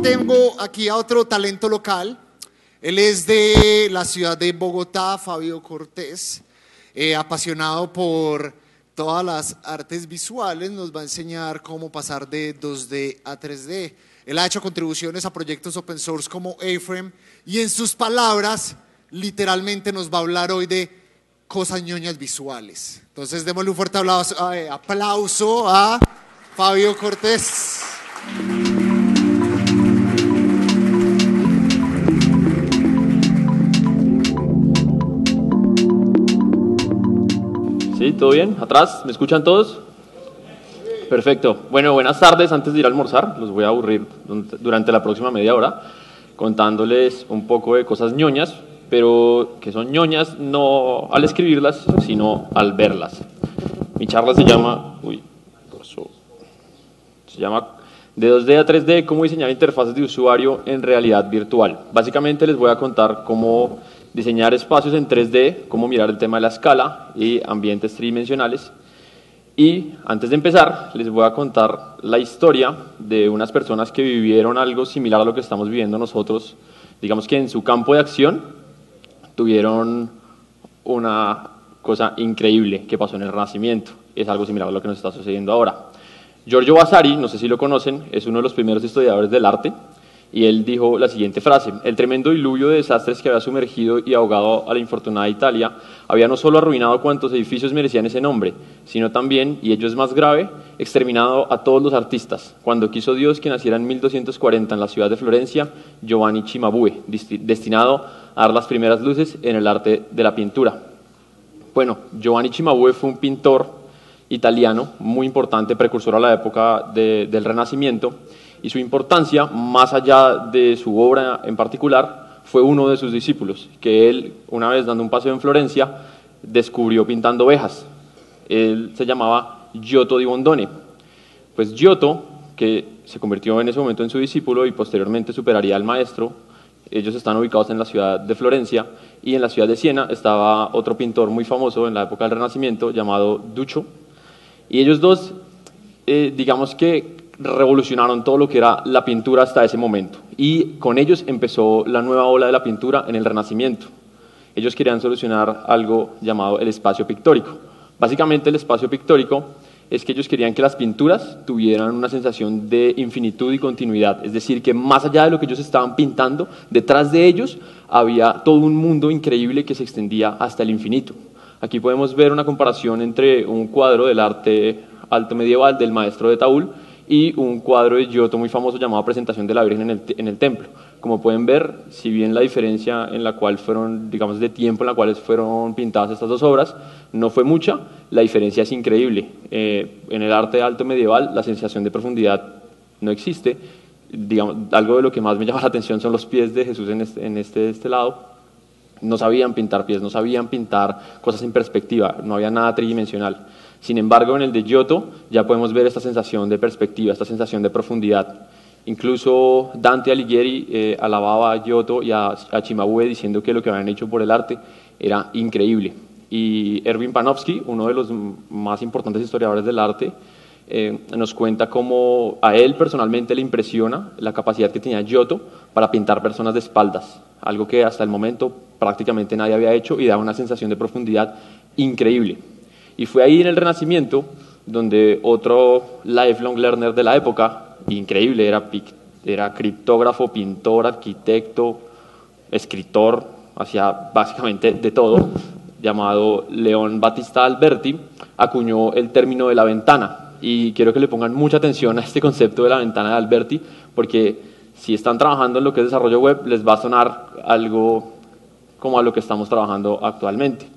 tengo aquí a otro talento local. Él es de la ciudad de Bogotá, Fabio Cortés, apasionado por todas las artes visuales. Nos va a enseñar cómo pasar de 2D a 3D. Él ha hecho contribuciones a proyectos open source como A-Frame y en sus palabras, literalmente nos va a hablar hoy de cosas ñoñas visuales. Entonces démosle un fuerte aplauso a Fabio Cortés. ¿Sí? ¿Todo bien? ¿Atrás? ¿Me escuchan todos? Perfecto. Bueno, buenas tardes. Antes de ir a almorzar, los voy a aburrir durante la próxima media hora contándoles un poco de cosas ñoñas, pero que son ñoñas no al escribirlas, sino al verlas. Mi charla se llama... Se llama de 2D a 3D, cómo diseñar interfaces de usuario en realidad virtual. Básicamente les voy a contar cómo diseñar espacios en 3D, cómo mirar el tema de la escala y ambientes tridimensionales. Y antes de empezar, les voy a contar la historia de unas personas que vivieron algo similar a lo que estamos viviendo nosotros. Digamos que en su campo de acción tuvieron una cosa increíble que pasó en el Renacimiento. Es algo similar a lo que nos está sucediendo ahora. Giorgio Vasari, no sé si lo conocen, es uno de los primeros historiadores del arte, y él dijo la siguiente frase: el tremendo diluvio de desastres que había sumergido y ahogado a la infortunada Italia había no solo arruinado cuantos edificios merecían ese nombre, sino también, y ello es más grave, exterminado a todos los artistas, cuando quiso Dios que naciera en 1240 en la ciudad de Florencia Giovanni Cimabue, destinado a dar las primeras luces en el arte de la pintura. Bueno, Giovanni Cimabue fue un pintor italiano muy importante, precursor a la época del Renacimiento, y su importancia, más allá de su obra en particular, fue uno de sus discípulos, que él, una vez dando un paseo en Florencia, descubrió pintando ovejas. Él se llamaba Giotto di Bondone. Pues Giotto, que se convirtió en ese momento en su discípulo y posteriormente superaría al maestro, ellos están ubicados en la ciudad de Florencia, y en la ciudad de Siena estaba otro pintor muy famoso en la época del Renacimiento llamado Duccio, y ellos dos, digamos que revolucionaron todo lo que era la pintura hasta ese momento, y con ellos empezó la nueva ola de la pintura en el Renacimiento. Ellos querían solucionar algo llamado el espacio pictórico. Básicamente el espacio pictórico es que ellos querían que las pinturas tuvieran una sensación de infinitud y continuidad, es decir, que más allá de lo que ellos estaban pintando, detrás de ellos había todo un mundo increíble que se extendía hasta el infinito. Aquí podemos ver una comparación entre un cuadro del arte alto medieval del maestro de Taúl y un cuadro de Giotto muy famoso llamado Presentación de la Virgen en el Templo. Como pueden ver, si bien la diferencia en la cual fueron, digamos, de tiempo en la cual fueron pintadas estas dos obras no fue mucha, la diferencia es increíble. En el arte alto medieval la sensación de profundidad no existe. Digamos, algo de lo que más me llama la atención son los pies de Jesús en este lado. No sabían pintar pies, no sabían pintar cosas en perspectiva, no había nada tridimensional. Sin embargo, en el de Giotto ya podemos ver esta sensación de perspectiva, esta sensación de profundidad. Incluso Dante Alighieri alababa a Giotto y a Cimabue diciendo que lo que habían hecho por el arte era increíble. Y Erwin Panofsky, uno de los más importantes historiadores del arte, nos cuenta cómo a él personalmente le impresiona la capacidad que tenía Giotto para pintar personas de espaldas, algo que hasta el momento prácticamente nadie había hecho y daba una sensación de profundidad increíble. Y fue ahí en el Renacimiento donde otro lifelong learner de la época, increíble, era criptógrafo, pintor, arquitecto, escritor, hacía básicamente de todo, llamado León Battista Alberti, acuñó el término de la ventana. Y quiero que le pongan mucha atención a este concepto de la ventana de Alberti, porque si están trabajando en lo que es desarrollo web, les va a sonar algo como a lo que estamos trabajando actualmente.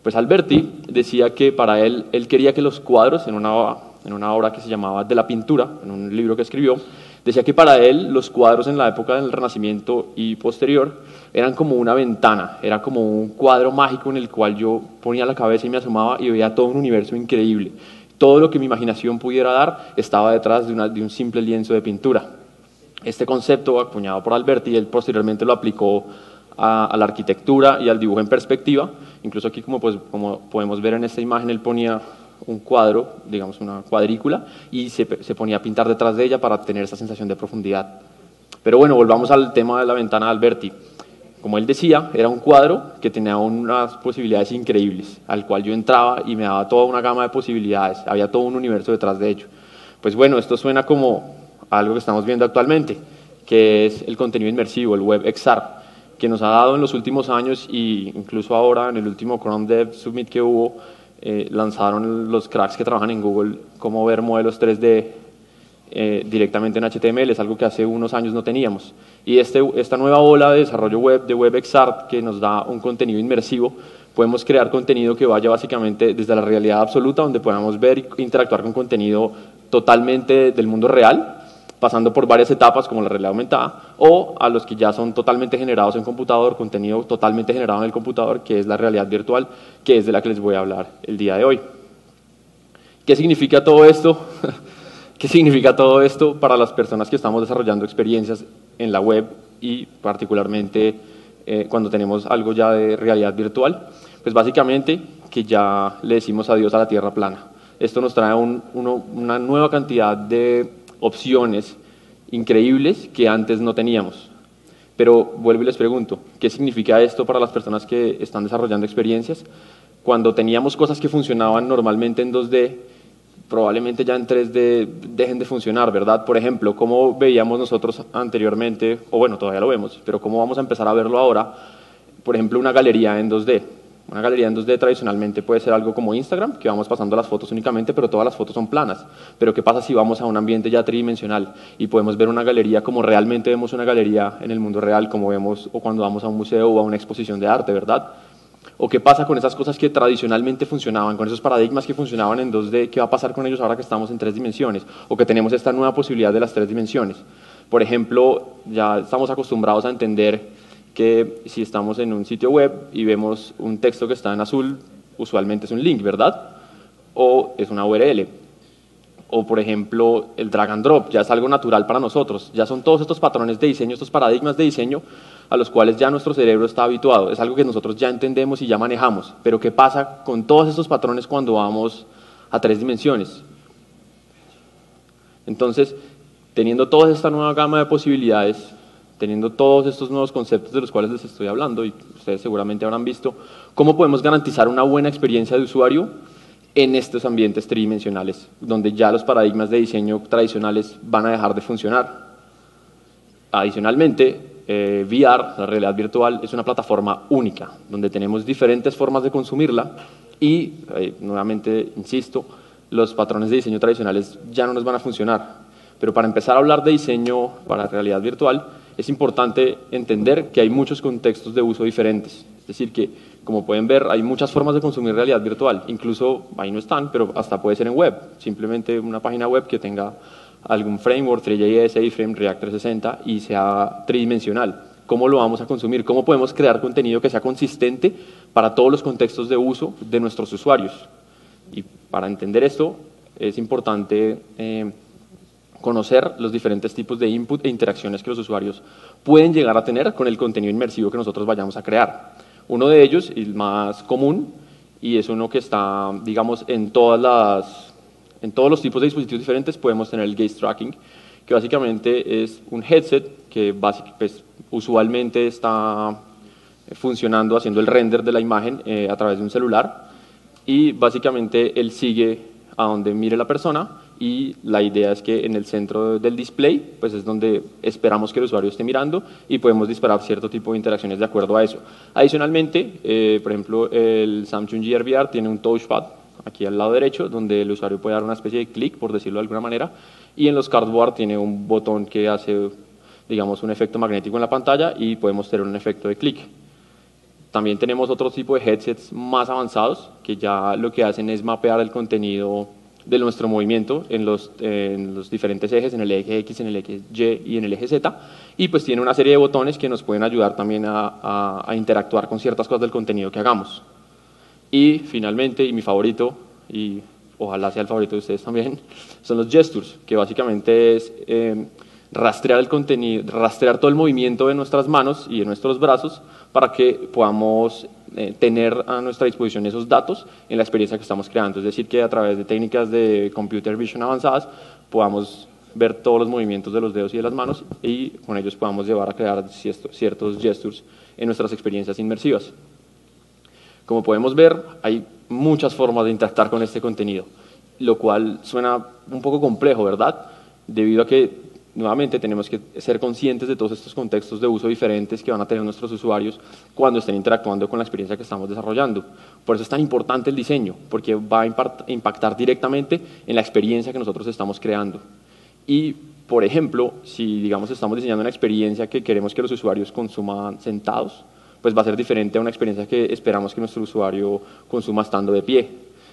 Pues Alberti decía que para él quería que los cuadros, en una obra que se llamaba De la pintura, en un libro que escribió, decía que para él los cuadros en la época del Renacimiento y posterior eran como una ventana, era como un cuadro mágico en el cual yo ponía la cabeza y me asomaba y veía todo un universo increíble. Todo lo que mi imaginación pudiera dar estaba detrás de un simple lienzo de pintura. Este concepto, acuñado por Alberti, él posteriormente lo aplicó a la arquitectura y al dibujo en perspectiva. Incluso aquí, como podemos ver en esta imagen, él ponía un cuadro, digamos una cuadrícula, y se ponía a pintar detrás de ella para tener esa sensación de profundidad. Pero bueno, volvamos al tema de la ventana de Alberti. Como él decía, era un cuadro que tenía unas posibilidades increíbles, al cual yo entraba y me daba toda una gama de posibilidades, había todo un universo detrás de ello. Pues bueno, esto suena como algo que estamos viendo actualmente, que es el contenido inmersivo, el Web XR, que nos ha dado en los últimos años, y incluso ahora en el último Chrome Dev Summit que hubo, lanzaron los cracks que trabajan en Google cómo ver modelos 3D directamente en HTML, es algo que hace unos años no teníamos. Y esta nueva ola de desarrollo web, de Web XR, que nos da un contenido inmersivo, podemos crear contenido que vaya básicamente desde la realidad absoluta, donde podamos ver e interactuar con contenido totalmente del mundo real, pasando por varias etapas como la realidad aumentada, o a los que ya son totalmente generados en computador, contenido totalmente generado en el computador, que es la realidad virtual, que es de la que les voy a hablar el día de hoy. ¿Qué significa todo esto? ¿Qué significa todo esto para las personas que estamos desarrollando experiencias en la web y particularmente cuando tenemos algo ya de realidad virtual? Pues básicamente que ya le decimos adiós a la tierra plana. Esto nos trae una nueva cantidad de opciones increíbles que antes no teníamos. Pero vuelvo y les pregunto, ¿qué significa esto para las personas que están desarrollando experiencias? Cuando teníamos cosas que funcionaban normalmente en 2D, probablemente ya en 3D dejen de funcionar, ¿verdad? Por ejemplo, ¿cómo veíamos nosotros anteriormente, o bueno, todavía lo vemos, pero cómo vamos a empezar a verlo ahora? Por ejemplo, una galería en 2D. Una galería en 2D tradicionalmente puede ser algo como Instagram, que vamos pasando las fotos únicamente, pero todas las fotos son planas. Pero ¿qué pasa si vamos a un ambiente ya tridimensional y podemos ver una galería como realmente vemos una galería en el mundo real, como vemos o cuando vamos a un museo o a una exposición de arte, ¿verdad? ¿O qué pasa con esas cosas que tradicionalmente funcionaban, con esos paradigmas que funcionaban en 2D? ¿Qué va a pasar con ellos ahora que estamos en 3 dimensiones? O que tenemos esta nueva posibilidad de las 3 dimensiones. Por ejemplo, ya estamos acostumbrados a entender que si estamos en un sitio web y vemos un texto que está en azul, usualmente es un link, ¿verdad? O es una URL. O, por ejemplo, el drag and drop, ya es algo natural para nosotros. Ya son todos estos patrones de diseño, estos paradigmas de diseño a los cuales ya nuestro cerebro está habituado. Es algo que nosotros ya entendemos y ya manejamos. Pero ¿qué pasa con todos estos patrones cuando vamos a 3 dimensiones? Entonces, teniendo toda esta nueva gama de posibilidades, teniendo todos estos nuevos conceptos de los cuales les estoy hablando, y ustedes seguramente habrán visto, ¿cómo podemos garantizar una buena experiencia de usuario en estos ambientes tridimensionales, donde ya los paradigmas de diseño tradicionales van a dejar de funcionar? Adicionalmente, VR, la realidad virtual, es una plataforma única, donde tenemos diferentes formas de consumirla y, nuevamente, insisto, los patrones de diseño tradicionales ya no nos van a funcionar. Pero para empezar a hablar de diseño para realidad virtual, es importante entender que hay muchos contextos de uso diferentes. Es decir, que, como pueden ver, hay muchas formas de consumir realidad virtual. Incluso, ahí no están, pero hasta puede ser en web. Simplemente una página web que tenga algún framework, 3JS, iframe, React 360 y sea tridimensional. ¿Cómo lo vamos a consumir? ¿Cómo podemos crear contenido que sea consistente para todos los contextos de uso de nuestros usuarios? Y para entender esto, es importante conocer los diferentes tipos de input e interacciones que los usuarios pueden llegar a tener con el contenido inmersivo que nosotros vayamos a crear. Uno de ellos, el más común, y es uno que está, digamos, en todos los tipos de dispositivos diferentes, podemos tener el gaze tracking, que básicamente es un headset que pues, usualmente está funcionando, haciendo el render de la imagen a través de un celular, y básicamente él sigue a donde mire la persona, y la idea es que en el centro del display pues es donde esperamos que el usuario esté mirando y podemos disparar cierto tipo de interacciones de acuerdo a eso. Adicionalmente, por ejemplo, el Samsung Gear VR tiene un touchpad aquí al lado derecho donde el usuario puede dar una especie de clic, por decirlo de alguna manera, y en los cardboard tiene un botón que hace, digamos, un efecto magnético en la pantalla y podemos tener un efecto de clic. También tenemos otro tipo de headsets más avanzados que ya lo que hacen es mapear el contenido de nuestro movimiento en los diferentes ejes, en el eje X, en el eje Y y en el eje Z, y pues tiene una serie de botones que nos pueden ayudar también a interactuar con ciertas cosas del contenido que hagamos. Y finalmente, y mi favorito, y ojalá sea el favorito de ustedes también, son los gestures, que básicamente es rastrear el contenido, rastrear todo el movimiento de nuestras manos y de nuestros brazos para que podamos tener a nuestra disposición esos datos en la experiencia que estamos creando. Es decir, que a través de técnicas de computer vision avanzadas podamos ver todos los movimientos de los dedos y de las manos y con ellos podamos llevar a crear ciertos gestures en nuestras experiencias inmersivas. Como podemos ver, hay muchas formas de interactuar con este contenido, lo cual suena un poco complejo, ¿verdad? Debido a que nuevamente tenemos que ser conscientes de todos estos contextos de uso diferentes que van a tener nuestros usuarios cuando estén interactuando con la experiencia que estamos desarrollando. Por eso es tan importante el diseño, porque va a impactar directamente en la experiencia que nosotros estamos creando. Y, por ejemplo, si digamos estamos diseñando una experiencia que queremos que los usuarios consuman sentados, pues va a ser diferente a una experiencia que esperamos que nuestro usuario consuma estando de pie.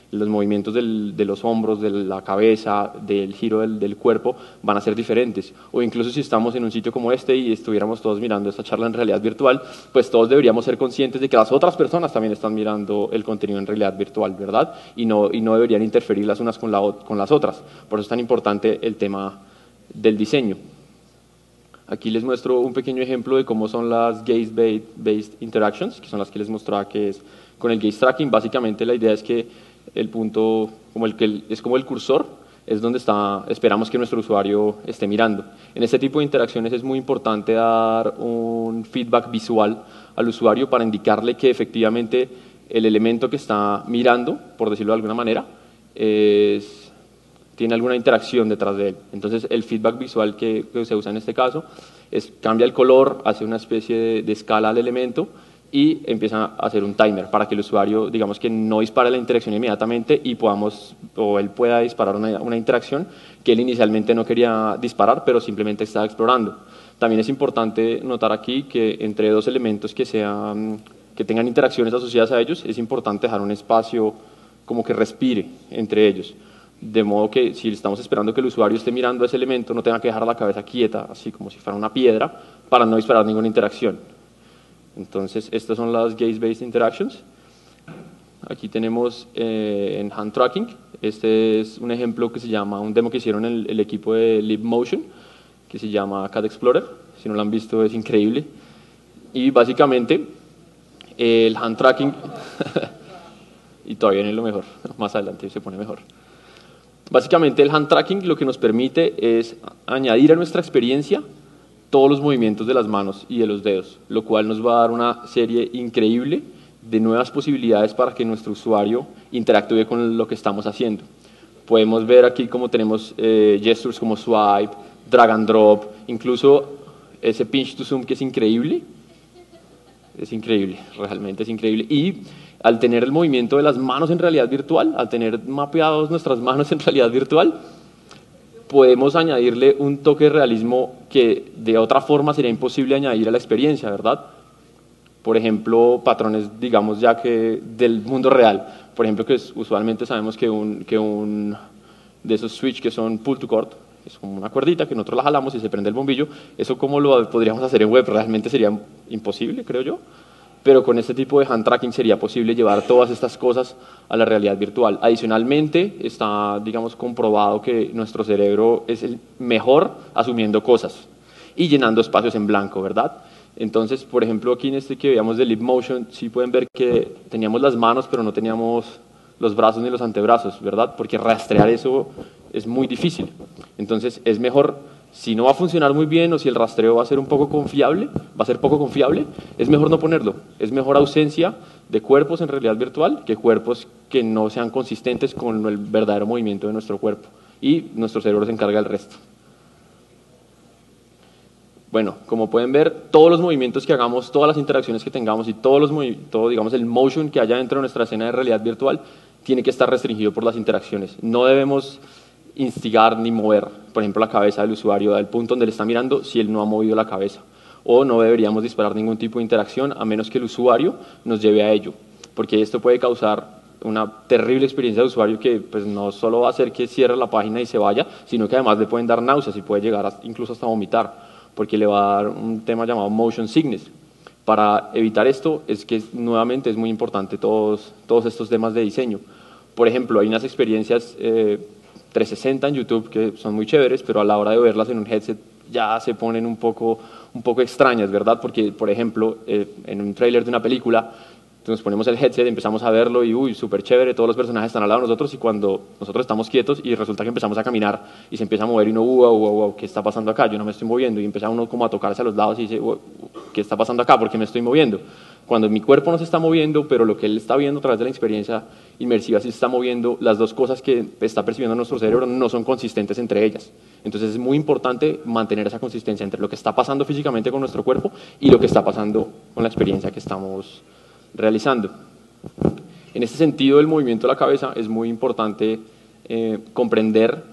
Los movimientos de los hombros, de la cabeza, del giro del cuerpo van a ser diferentes. O incluso si estamos en un sitio como este y estuviéramos todos mirando esta charla en realidad virtual, pues todos deberíamos ser conscientes de que las otras personas también están mirando el contenido en realidad virtual, ¿verdad? Y no deberían interferir las unas con las otras. Por eso es tan importante el tema del diseño. Aquí les muestro un pequeño ejemplo de cómo son las gaze-based interactions, que son las que les mostraba que es con el gaze tracking. Básicamente la idea es que el punto, es como el cursor, es donde esperamos que nuestro usuario esté mirando. En este tipo de interacciones es muy importante dar un feedback visual al usuario para indicarle que efectivamente el elemento que está mirando, por decirlo de alguna manera, tiene alguna interacción detrás de él. Entonces el feedback visual que se usa en este caso cambia el color, hace una especie de escala al elemento y empieza a hacer un timer para que el usuario, digamos que no dispare la interacción inmediatamente y él pueda disparar una interacción que él inicialmente no quería disparar, pero simplemente estaba explorando. También es importante notar aquí que entre dos elementos que tengan interacciones asociadas a ellos, es importante dejar un espacio como que respire entre ellos. De modo que si estamos esperando que el usuario esté mirando ese elemento, no tenga que dejar la cabeza quieta, así como si fuera una piedra, para no disparar ninguna interacción. Entonces, estas son las gaze-based interactions. Aquí tenemos en hand tracking. Este es un ejemplo que se llama, un demo que hicieron el equipo de LibMotion, que se llama Cat Explorer. Si no lo han visto, es increíble. Y básicamente, el hand tracking, y todavía no es lo mejor, más adelante se pone mejor. Básicamente, el hand tracking lo que nos permite es añadir a nuestra experiencia todos los movimientos de las manos y de los dedos, lo cual nos va a dar una serie increíble de nuevas posibilidades para que nuestro usuario interactúe con lo que estamos haciendo. Podemos ver aquí cómo tenemos gestures como swipe, drag and drop, incluso ese pinch to zoom que es increíble, realmente es increíble. Y al tener el movimiento de las manos en realidad virtual, al tener mapeados nuestras manos en realidad virtual, podemos añadirle un toque de realismo que de otra forma sería imposible añadir a la experiencia, ¿verdad? Por ejemplo, patrones, digamos, ya que del mundo real. Por ejemplo, que usualmente sabemos que un de esos switch que son pull to cord, es como una cuerdita que nosotros la jalamos y se prende el bombillo. Eso, ¿cómo lo podríamos hacer en web? Realmente sería imposible, creo yo. Pero con este tipo de hand tracking sería posible llevar todas estas cosas a la realidad virtual. Adicionalmente, está, digamos, comprobado que nuestro cerebro es el mejor asumiendo cosas y llenando espacios en blanco, ¿verdad? Entonces, por ejemplo, aquí en este que veíamos de LibMotion, sí pueden ver que teníamos las manos, pero no teníamos los brazos ni los antebrazos, ¿verdad? Porque rastrear eso es muy difícil. Entonces, es mejor, si no va a funcionar muy bien o si el rastreo va a ser poco confiable, es mejor no ponerlo. Es mejor ausencia de cuerpos en realidad virtual que cuerpos que no sean consistentes con el verdadero movimiento de nuestro cuerpo. Y nuestro cerebro se encarga del resto. Bueno, como pueden ver, todos los movimientos que hagamos, todas las interacciones que tengamos y todo, digamos, el motion que haya dentro de nuestra escena de realidad virtual tiene que estar restringido por las interacciones. No debemos instigar ni mover, por ejemplo, la cabeza del usuario del punto donde le está mirando si él no ha movido la cabeza. O no deberíamos disparar ningún tipo de interacción a menos que el usuario nos lleve a ello, porque esto puede causar una terrible experiencia de usuario que pues, no solo va a hacer que cierre la página y se vaya, sino que además le pueden dar náuseas y puede llegar incluso hasta vomitar, porque le va a dar un tema llamado motion sickness. Para evitar esto es que nuevamente es muy importante todos estos temas de diseño. Por ejemplo, hay unas experiencias 360 en YouTube que son muy chéveres, pero a la hora de verlas en un headset ya se ponen un poco extrañas, ¿verdad? Porque, por ejemplo, en un tráiler de una película Entonces nos ponemos el headset, empezamos a verlo y uy, súper chévere, todos los personajes están al lado de nosotros y cuando nosotros estamos quietos y resulta que empezamos a caminar y se empieza a mover y uno, wow, ¿qué está pasando acá? Yo no me estoy moviendo y empieza uno como a tocarse a los lados y dice, ¿qué está pasando acá? ¿Por qué me estoy moviendo? Cuando mi cuerpo no se está moviendo, pero lo que él está viendo a través de la experiencia inmersiva sí se está moviendo, las dos cosas que está percibiendo nuestro cerebro no son consistentes entre ellas. Entonces es muy importante mantener esa consistencia entre lo que está pasando físicamente con nuestro cuerpo y lo que está pasando con la experiencia que estamos realizando. En este sentido, el movimiento de la cabeza es muy importante comprender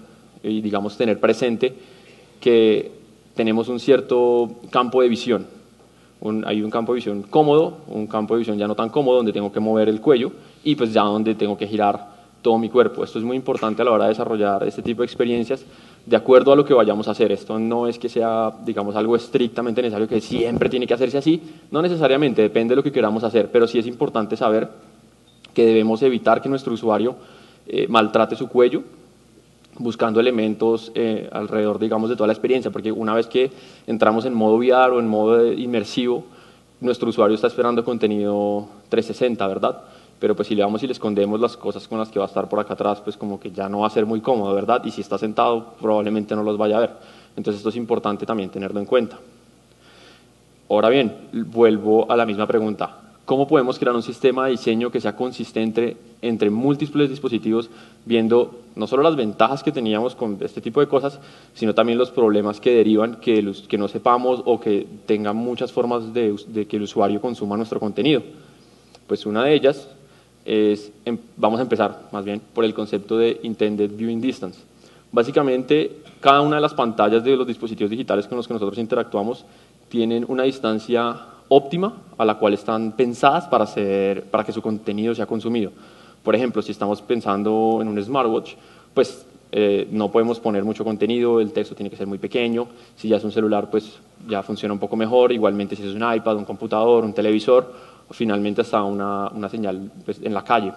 y, digamos, tener presente que tenemos un cierto campo de visión. Hay un campo de visión cómodo, un campo de visión ya no tan cómodo, donde tengo que mover el cuello y pues ya donde tengo que girar todo mi cuerpo. Esto es muy importante a la hora de desarrollar este tipo de experiencias de acuerdo a lo que vayamos a hacer. Esto no es que sea, digamos, algo estrictamente necesario que siempre tiene que hacerse así, no necesariamente, depende de lo que queramos hacer, pero sí es importante saber que debemos evitar que nuestro usuario maltrate su cuello, buscando elementos alrededor, digamos, de toda la experiencia, porque una vez que entramos en modo VR o en modo inmersivo, nuestro usuario está esperando contenido 360, ¿verdad? Pero pues si le vamos y le escondemos las cosas con las que va a estar por acá atrás, pues como que ya no va a ser muy cómodo, ¿verdad? Y si está sentado, probablemente no los vaya a ver. Entonces esto es importante también tenerlo en cuenta. Ahora bien, vuelvo a la misma pregunta. ¿Cómo podemos crear un sistema de diseño que sea consistente entre múltiples dispositivos, viendo no solo las ventajas que teníamos con este tipo de cosas, sino también los problemas que derivan que no sepamos o que tengan muchas formas de que el usuario consuma nuestro contenido? Pues una de ellas vamos a empezar más bien por el concepto de Intended Viewing Distance. Básicamente, cada una de las pantallas de los dispositivos digitales con los que nosotros interactuamos tienen una distancia óptima a la cual están pensadas para que su contenido sea consumido. Por ejemplo, si estamos pensando en un smartwatch, pues no podemos poner mucho contenido, el texto tiene que ser muy pequeño. Si ya es un celular, pues ya funciona un poco mejor. Igualmente si es un iPad, un computador, un televisor, o finalmente hasta una señal pues, en la calle.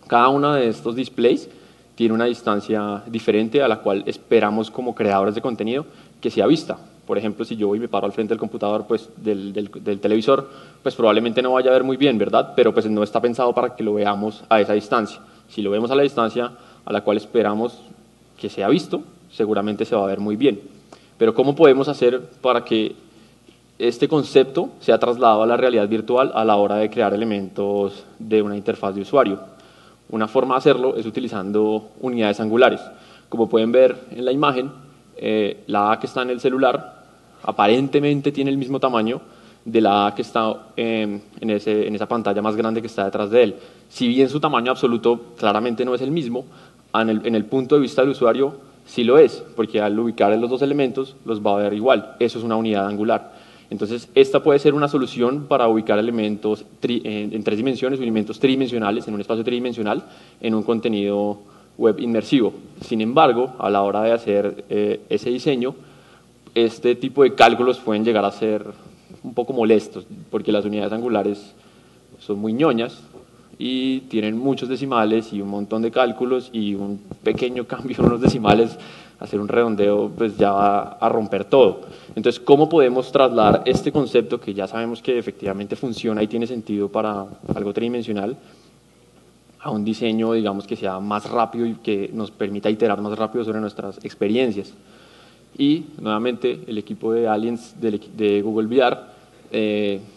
Cada uno de estos displays tiene una distancia diferente a la cual esperamos como creadores de contenido que sea vista. Por ejemplo, si yo voy y me paro al frente del computador, pues del televisor, pues probablemente no vaya a ver muy bien, ¿verdad? Pero pues no está pensado para que lo veamos a esa distancia. Si lo vemos a la distancia a la cual esperamos que sea visto, seguramente se va a ver muy bien. Pero ¿cómo podemos hacer para que este concepto sea trasladado a la realidad virtual a la hora de crear elementos de una interfaz de usuario? Una forma de hacerlo es utilizando unidades angulares. Como pueden ver en la imagen, la A que está en el celular aparentemente tiene el mismo tamaño de la A que está en esa pantalla más grande que está detrás de él. Si bien su tamaño absoluto claramente no es el mismo, en el punto de vista del usuario sí lo es, porque al ubicar los dos elementos los va a ver igual. Eso es una unidad angular. Entonces, esta puede ser una solución para ubicar elementos en tres dimensiones, elementos tridimensionales, en un espacio tridimensional, en un contenido web inmersivo. Sin embargo, a la hora de hacer ese diseño, este tipo de cálculos pueden llegar a ser un poco molestos, porque las unidades angulares son muy ñoñas y tienen muchos decimales y un montón de cálculos, y un pequeño cambio en los decimales, hacer un redondeo, pues ya va a romper todo. Entonces, ¿cómo podemos trasladar este concepto que ya sabemos que efectivamente funciona y tiene sentido para algo tridimensional a un diseño, digamos, que sea más rápido y que nos permita iterar más rápido sobre nuestras experiencias? Y nuevamente el equipo de Aliens de Google VR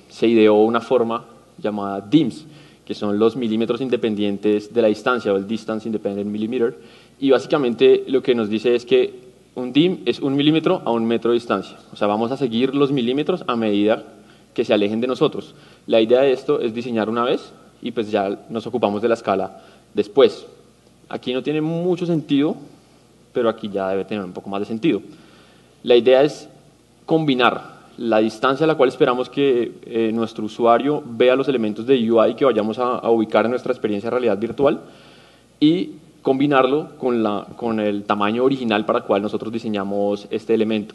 se ideó una forma llamada DIMS, que son los milímetros independientes de la distancia, o el Distance Independent Millimeter, y básicamente lo que nos dice es que un DIM es 1 milímetro a 1 metro de distancia. O sea, vamos a seguir los milímetros a medida que se alejen de nosotros. La idea de esto es diseñar una vez y pues ya nos ocupamos de la escala después. Aquí no tiene mucho sentido, pero aquí ya debe tener un poco más de sentido. La idea es combinar la distancia a la cual esperamos que nuestro usuario vea los elementos de UI que vayamos a ubicar en nuestra experiencia de realidad virtual, y combinarlo con el tamaño original para el cual nosotros diseñamos este elemento.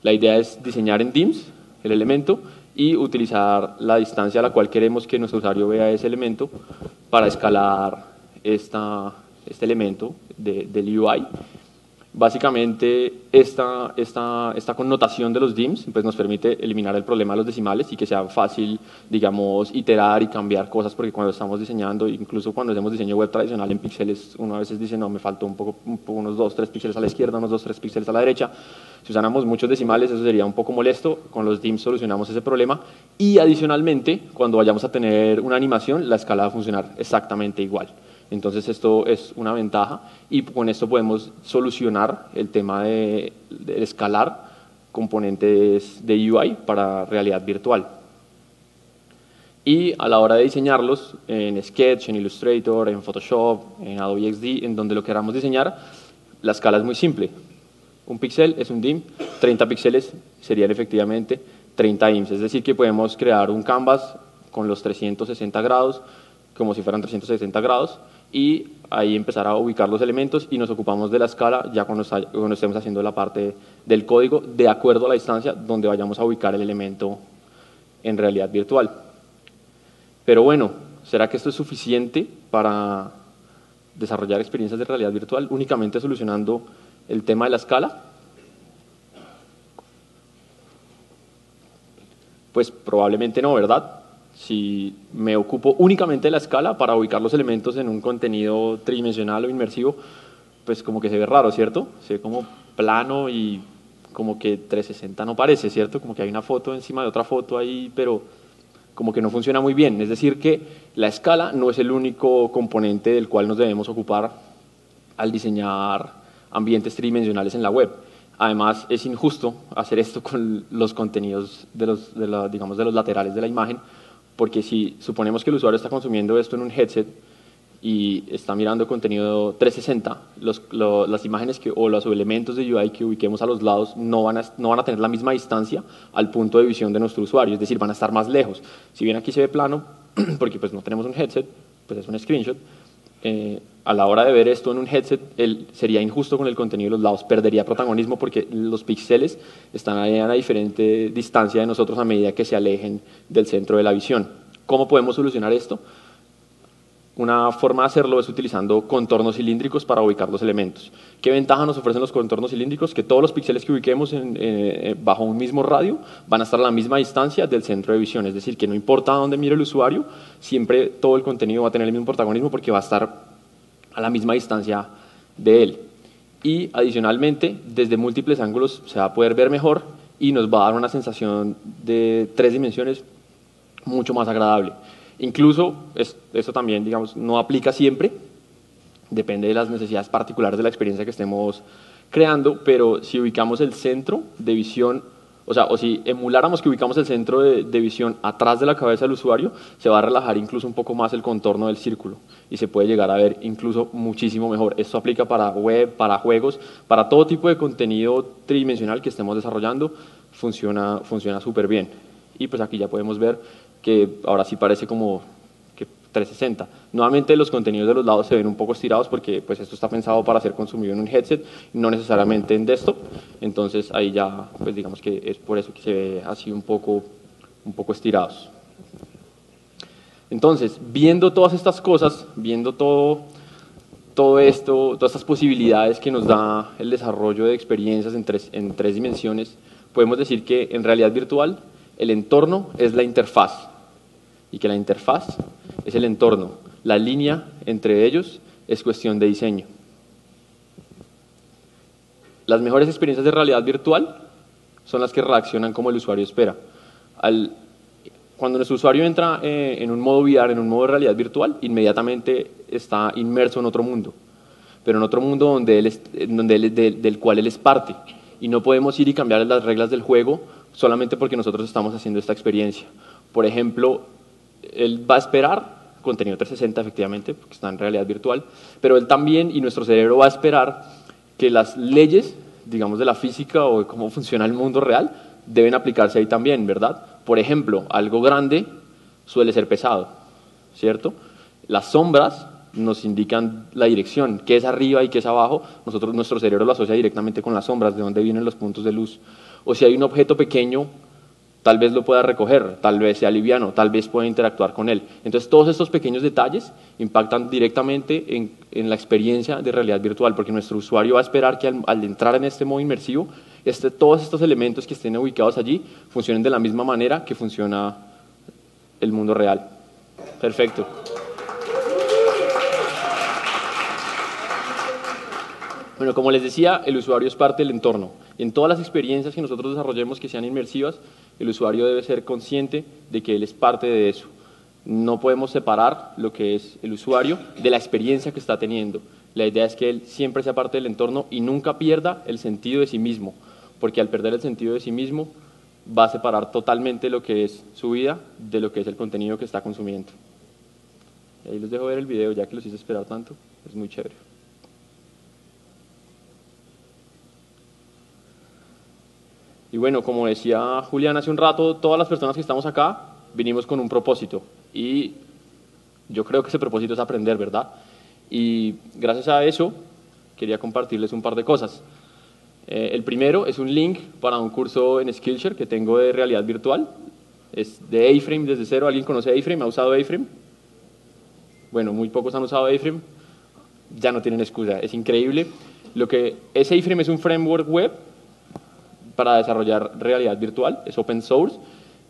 La idea es diseñar en DIMS el elemento y utilizar la distancia a la cual queremos que nuestro usuario vea ese elemento para escalar este elemento del UI. Básicamente, esta connotación de los DIMS pues, nos permite eliminar el problema de los decimales y que sea fácil, digamos, iterar y cambiar cosas, porque cuando estamos diseñando, incluso cuando hacemos diseño web tradicional en píxeles, uno a veces dice, no, me faltó unos 2-3 píxeles a la izquierda, unos 2-3 píxeles a la derecha. Si usáramos muchos decimales, eso sería un poco molesto. Con los DIMS solucionamos ese problema y, adicionalmente, cuando vayamos a tener una animación, la escala va a funcionar exactamente igual. Entonces esto es una ventaja y con esto podemos solucionar el tema de escalar componentes de UI para realidad virtual. Y a la hora de diseñarlos en Sketch, en Illustrator, en Photoshop, en Adobe XD, en donde lo queramos diseñar, la escala es muy simple. Un píxel es un DIM, 30 píxeles serían efectivamente 30 DIMs, es decir que podemos crear un canvas con los 360 grados, como si fueran 360 grados, y ahí empezar a ubicar los elementos y nos ocupamos de la escala ya cuando estemos haciendo la parte del código de acuerdo a la distancia donde vayamos a ubicar el elemento en realidad virtual. Pero bueno, ¿será que esto es suficiente para desarrollar experiencias de realidad virtual únicamente solucionando el tema de la escala? Pues probablemente no, ¿verdad? Si me ocupo únicamente de la escala para ubicar los elementos en un contenido tridimensional o inmersivo, pues como que se ve raro, ¿cierto? Se ve como plano y como que 360 no parece, ¿cierto? Como que hay una foto encima de otra foto ahí, pero como que no funciona muy bien. Es decir que la escala no es el único componente del cual nos debemos ocupar al diseñar ambientes tridimensionales en la web. Además, es injusto hacer esto con los contenidos de los laterales de la imagen, porque si suponemos que el usuario está consumiendo esto en un headset y está mirando contenido 360, las imágenes o los elementos de UI que ubiquemos a los lados no van a tener la misma distancia al punto de visión de nuestro usuario, es decir, van a estar más lejos. Si bien aquí se ve plano, porque pues no tenemos un headset, pues es un screenshot, a la hora de ver esto en un headset, sería injusto con el contenido de los lados, perdería protagonismo porque los píxeles están a una diferente distancia de nosotros a medida que se alejen del centro de la visión. ¿Cómo podemos solucionar esto? Una forma de hacerlo es utilizando contornos cilíndricos para ubicar los elementos. ¿Qué ventaja nos ofrecen los contornos cilíndricos? Que todos los píxeles que ubiquemos bajo un mismo radio van a estar a la misma distancia del centro de visión, es decir, que no importa dónde mire el usuario, siempre todo el contenido va a tener el mismo protagonismo porque va a estar a la misma distancia de él. Y adicionalmente, desde múltiples ángulos se va a poder ver mejor y nos va a dar una sensación de 3 dimensiones mucho más agradable. Incluso, esto también, digamos, no aplica siempre, depende de las necesidades particulares de la experiencia que estemos creando, pero si ubicamos el centro de visión, o si emuláramos que ubicamos el centro de visión atrás de la cabeza del usuario, se va a relajar incluso un poco más el contorno del círculo y se puede llegar a ver incluso muchísimo mejor. Esto aplica para web, para juegos, para todo tipo de contenido tridimensional que estemos desarrollando, funciona súper bien. Y pues aquí ya podemos ver que ahora sí parece como que 360. Nuevamente los contenidos de los lados se ven un poco estirados porque pues esto está pensado para ser consumido en un headset, no necesariamente en desktop. Entonces ahí ya pues digamos que es por eso que se ve así un poco estirados. Entonces, viendo todas estas cosas, viendo todo esto, todas estas posibilidades que nos da el desarrollo de experiencias en tres dimensiones, podemos decir que en realidad virtual el entorno es la interfaz y que la interfaz es el entorno. La línea entre ellos es cuestión de diseño. Las mejores experiencias de realidad virtual son las que reaccionan como el usuario espera. Cuando nuestro usuario entra en un modo VR, en un modo de realidad virtual, inmediatamente está inmerso en otro mundo, pero en otro mundo del cual él es parte. Y no podemos ir y cambiar las reglas del juego solamente porque nosotros estamos haciendo esta experiencia. Por ejemplo, él va a esperar contenido 360 efectivamente, porque está en realidad virtual, pero él también y nuestro cerebro va a esperar que las leyes, digamos, de la física o de cómo funciona el mundo real, deben aplicarse ahí también, ¿verdad? Por ejemplo, algo grande suele ser pesado, ¿cierto? Las sombras nos indican la dirección, qué es arriba y qué es abajo. Nuestro cerebro lo asocia directamente con las sombras, de dónde vienen los puntos de luz. O si hay un objeto pequeño tal vez lo pueda recoger, tal vez sea liviano, tal vez pueda interactuar con él. Entonces, todos estos pequeños detalles impactan directamente en la experiencia de realidad virtual, porque nuestro usuario va a esperar que al entrar en este modo inmersivo, todos estos elementos que estén ubicados allí funcionen de la misma manera que funciona el mundo real. Perfecto. Bueno, como les decía, el usuario es parte del entorno. En todas las experiencias que nosotros desarrollemos que sean inmersivas, el usuario debe ser consciente de que él es parte de eso. No podemos separar lo que es el usuario de la experiencia que está teniendo. La idea es que él siempre sea parte del entorno y nunca pierda el sentido de sí mismo, porque al perder el sentido de sí mismo va a separar totalmente lo que es su vida de lo que es el contenido que está consumiendo. Ahí les dejo ver el video, ya que los hice esperar tanto, es muy chévere. Y bueno, como decía Julián hace un rato, todas las personas que estamos acá vinimos con un propósito y yo creo que ese propósito es aprender, ¿verdad? Y gracias a eso quería compartirles un par de cosas. El primero es un link para un curso en Skillshare que tengo de realidad virtual. Es de A-Frame desde cero. ¿Alguien conoce A-Frame? ¿Ha usado A-Frame? Bueno, muy pocos han usado A-Frame. Ya no tienen excusa, es increíble. Lo que es A-Frame es un framework web para desarrollar realidad virtual, es open source,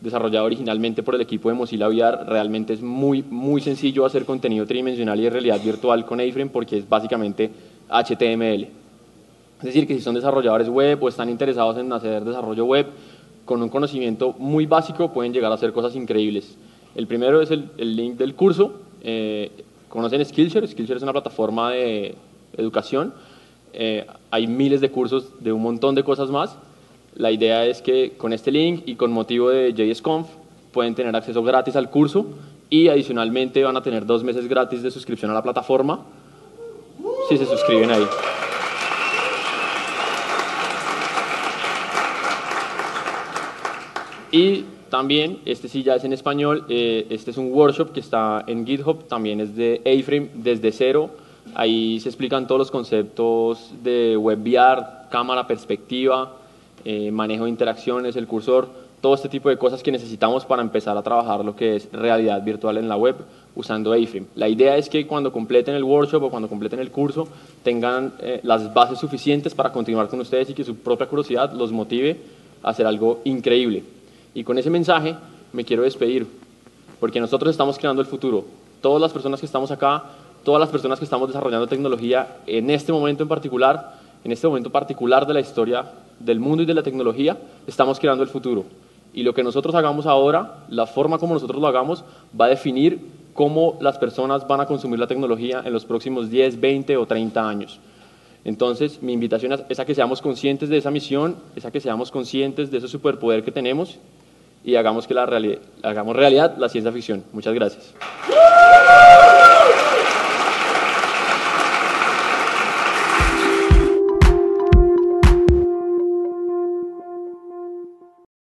desarrollado originalmente por el equipo de Mozilla VR. Realmente es muy sencillo hacer contenido tridimensional y de realidad virtual con A-Frame porque es básicamente HTML. Es decir, que si son desarrolladores web o están interesados en hacer desarrollo web, con un conocimiento muy básico pueden llegar a hacer cosas increíbles. El primero es el link del curso. ¿Conocen Skillshare? Skillshare es una plataforma de educación. Hay miles de cursos de un montón de cosas más. La idea es que con este link y con motivo de JSConf pueden tener acceso gratis al curso y adicionalmente van a tener 2 meses gratis de suscripción a la plataforma si se suscriben ahí. Y también, este sí ya es en español, este es un workshop que está en GitHub, también es de A-Frame desde cero. Ahí se explican todos los conceptos de web VR, cámara, perspectiva, manejo de interacciones, el cursor, todo este tipo de cosas que necesitamos para empezar a trabajar lo que es realidad virtual en la web usando A-Frame. La idea es que cuando completen el workshop o cuando completen el curso tengan las bases suficientes para continuar con ustedes y que su propia curiosidad los motive a hacer algo increíble. Y con ese mensaje me quiero despedir, porque nosotros estamos creando el futuro. Todas las personas que estamos acá, todas las personas que estamos desarrollando tecnología en este momento en particular de la historia del mundo y de la tecnología, estamos creando el futuro. Y lo que nosotros hagamos ahora, la forma como nosotros lo hagamos, va a definir cómo las personas van a consumir la tecnología en los próximos 10, 20 o 30 años. Entonces, mi invitación es a que seamos conscientes de esa misión, es a que seamos conscientes de ese superpoder que tenemos y hagamos realidad la ciencia ficción. Muchas gracias.